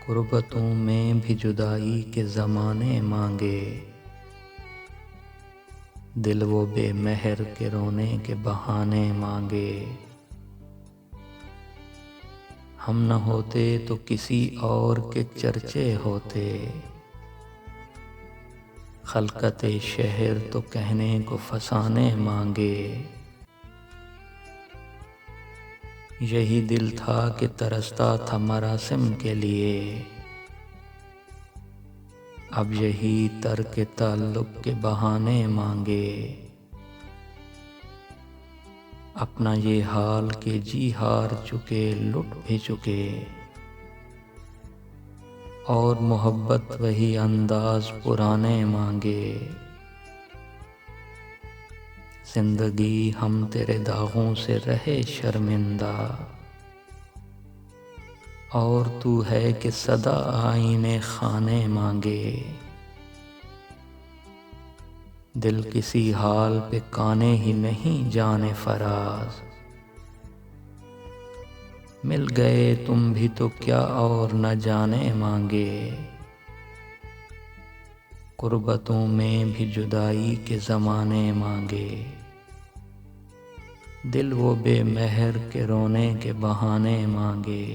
غربتوں میں بھی جدائی کے زمانے مانگے، دل وہ بے مہر کے رونے کے بہانے مانگے۔ ہم نہ ہوتے تو کسی اور کے چرچے ہوتے، خلقت شہر تو کہنے کو فسانے مانگے۔ یہی دل تھا کہ ترستا تھا مراسم کے لیے، اب یہی ترک تعلق کے بہانے مانگے۔ اپنا یہ حال کہ جی ہار چکے لٹ بھی چکے، اور محبت وہی انداز پرانے مانگے۔ زندگی ہم تیرے داغوں سے رہے شرمندہ، اور تو ہے کہ سدا آئینے خانے مانگے۔ دل کسی حال پہ کانے ہی نہیں جانے فراز، مل گئے تم بھی تو کیا اور نہ جانے مانگے۔ غربتوں میں بھی جدائی کے زمانے مانگے، دل وہ بے مہر کے رونے کے بہانے مانگے۔